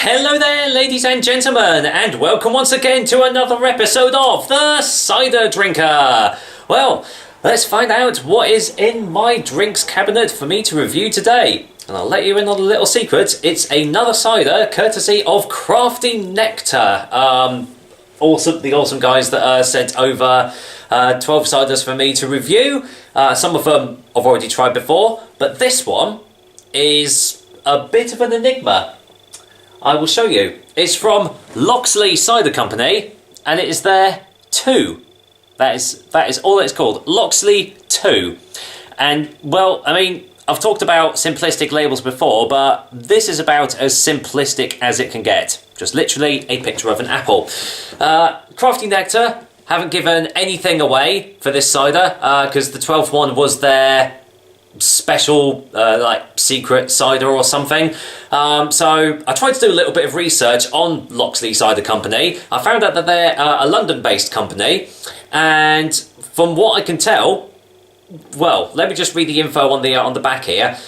Hello there, ladies and gentlemen, and welcome once again to another episode of The Cider Drinker. Well, let's find out what is in my drinks cabinet for me to review today. And I'll let you in on a little secret. It's another cider courtesy of Crafty Nectar. The awesome guys that sent over 12 ciders for me to review. Some of them I've already tried before, but this one is a bit of an enigma. I will show you. It's from Loxley Cider Company, and it is their 2. That is all it's called, Loxley 2. And, well, I mean, I've talked about simplistic labels before, but this is about as simplistic as it can get. Just literally a picture of an apple. Crafty Nectar haven't given anything away for this cider, because the 12th one was their special like secret cider or something. So I tried to do a little bit of research on Loxley Cider Company. I found out that they're a London-based company, and from what I can tell, well, let me just read the info on the back here.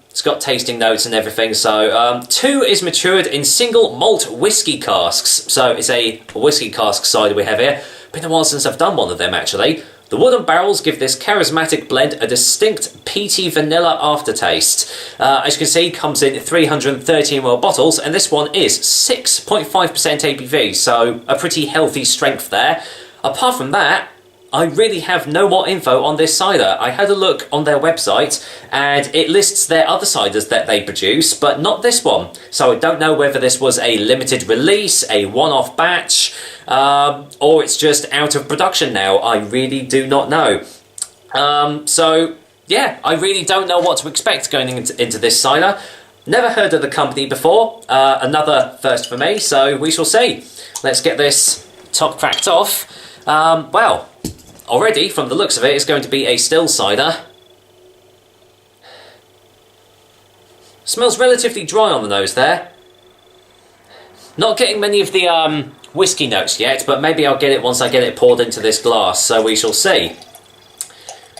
It's got tasting notes and everything. So 2 is matured in single malt whiskey casks. So it's a whiskey cask cider we have here. Been a while since I've done one of them actually. The wooden barrels give this charismatic blend a distinct peaty vanilla aftertaste. As you can see, comes in 330ml bottles, and this one is 6.5% ABV, so a pretty healthy strength there. Apart from that, I really have no more info on this cider. I had a look on their website, and it lists their other ciders that they produce, but not this one. So I don't know whether this was a limited release, a one-off batch, or it's just out of production now. I really do not know. So, yeah, I really don't know what to expect going into this cider. Never heard of the company before. Another first for me, so we shall see. Let's get this top cracked off. Well, already, from the looks of it, it's going to be a still cider. Smells relatively dry on the nose there. Not getting many of the whiskey notes yet, but maybe I'll get it once I get it poured into this glass, so we shall see.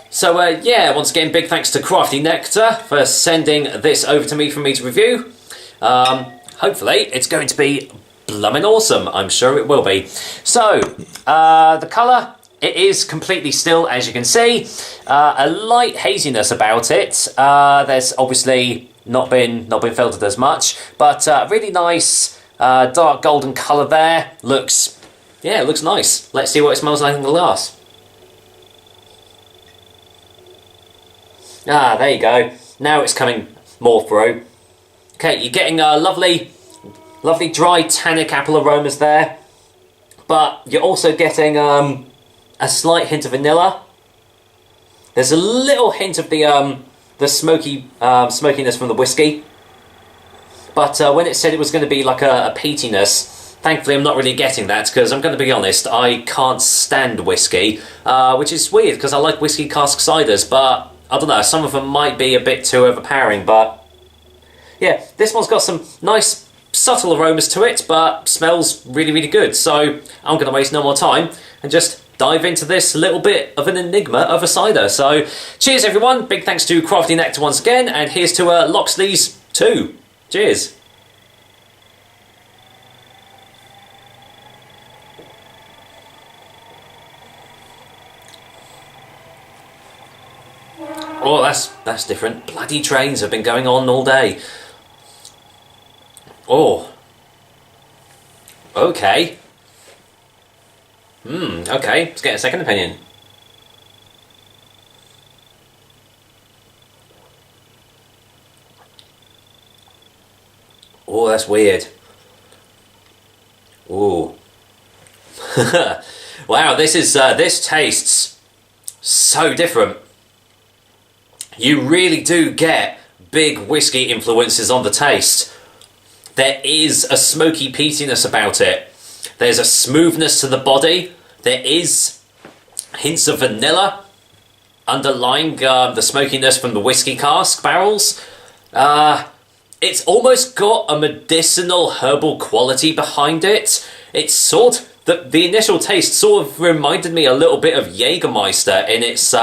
So, yeah, once again, big thanks to Crafty Nectar for sending this over to me for me to review. Hopefully, it's going to be blummin' awesome. I'm sure it will be. So, the colour, it is completely still, as you can see. A light haziness about it. There's obviously not been filtered as much, but really nice dark golden colour there. Looks nice. Let's see what it smells like in the glass. Ah, there you go. Now it's coming more through. Okay, you're getting lovely dry tannic apple aromas there, but you're also getting a slight hint of vanilla. There's a little hint of the smokiness from the whiskey, but when it said it was going to be like a peatiness, thankfully I'm not really getting that, because I'm going to be honest, I can't stand whiskey, which is weird because I like whiskey cask ciders, but I don't know, some of them might be a bit too overpowering. But yeah, this one's got some nice subtle aromas to it, but smells really, really good. So I'm going to waste no more time and just dive into this little bit of an enigma of a cider. So cheers everyone, big thanks to Crafty Nectar once again, and here's to Loxley's 2. Cheers. Oh, that's different. Bloody trains have been going on all day. Oh. Okay. Okay, let's get a second opinion. Oh, that's weird. Oh. Wow, this tastes so different. You really do get big whiskey influences on the taste. There is a smoky peatiness about it. There's a smoothness to the body. There is hints of vanilla underlying the smokiness from the whiskey cask barrels. It's almost got a medicinal herbal quality behind it. It's the initial taste sort of reminded me a little bit of Jägermeister in its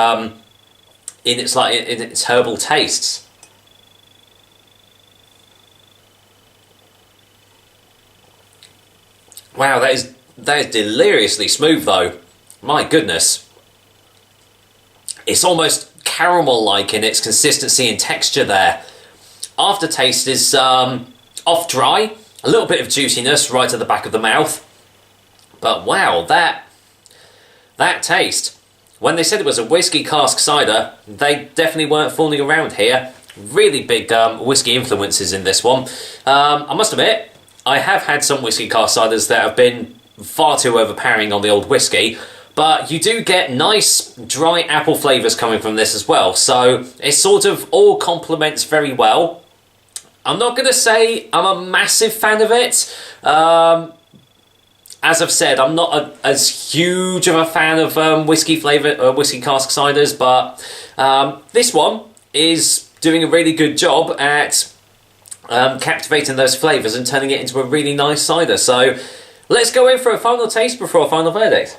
herbal tastes. Wow, that is deliriously smooth though. My goodness. It's almost caramel-like in its consistency and texture there. Aftertaste is off dry, a little bit of juiciness right at the back of the mouth. But wow, that taste. When they said it was a whiskey cask cider, they definitely weren't fooling around here. Really big whiskey influences in this one. I must admit, I have had some whiskey cask ciders that have been far too overpowering on the old whiskey, but you do get nice dry apple flavours coming from this as well, so it sort of all complements very well. I'm not going to say I'm a massive fan of it. As I've said, I'm not as huge of a fan of whiskey cask ciders, but this one is doing a really good job at captivating those flavours and turning it into a really nice cider. So let's go in for a final taste before a final verdict.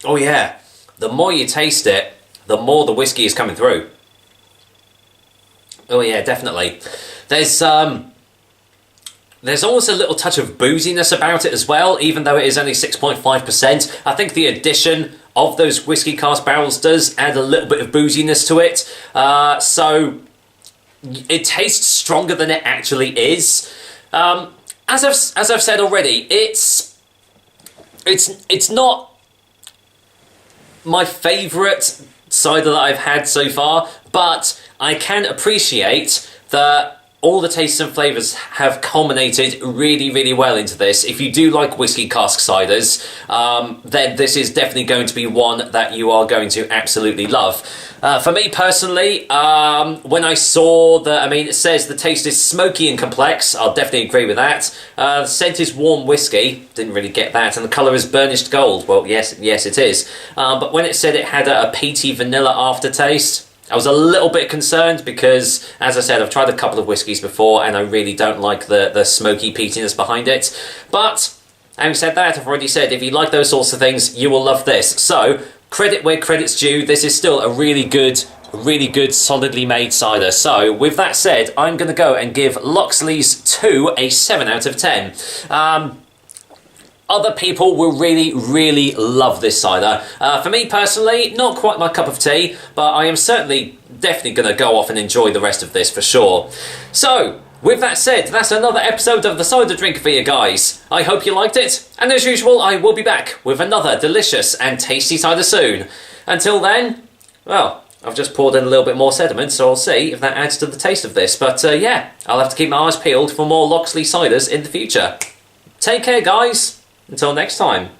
Oh yeah, the more you taste it, the more the whiskey is coming through. Oh yeah, definitely. There's almost a little touch of booziness about it as well, even though it is only 6.5%. I think the addition of those whiskey cask barrels does add a little bit of booziness to it. So it tastes stronger than it actually is. As I've said already, it's not my favourite cider that I've had so far, but I can appreciate that all the tastes and flavours have culminated really, really well into this. If you do like whiskey cask ciders, then this is definitely going to be one that you are going to absolutely love. For me personally, when I saw that, it says the taste is smoky and complex, I'll definitely agree with that. The scent is warm whiskey, didn't really get that, and the colour is burnished gold. Well, yes it is. But when it said it had a peaty vanilla aftertaste, I was a little bit concerned because, as I said, I've tried a couple of whiskies before and I really don't like the smoky peatiness behind it. But, having said that, I've already said if you like those sorts of things, you will love this. So, credit where credit's due, this is still a really good, solidly made cider. So, with that said, I'm going to go and give Loxley's 2 a 7 out of 10. Other people will really, really love this cider. For me personally, not quite my cup of tea, but I am definitely going to go off and enjoy the rest of this for sure. So, with that said, that's another episode of The Cider Drinker for you guys. I hope you liked it, and as usual, I will be back with another delicious and tasty cider soon. Until then, well, I've just poured in a little bit more sediment, so I'll see if that adds to the taste of this. But yeah, I'll have to keep my eyes peeled for more Loxley ciders in the future. Take care, guys. Until next time.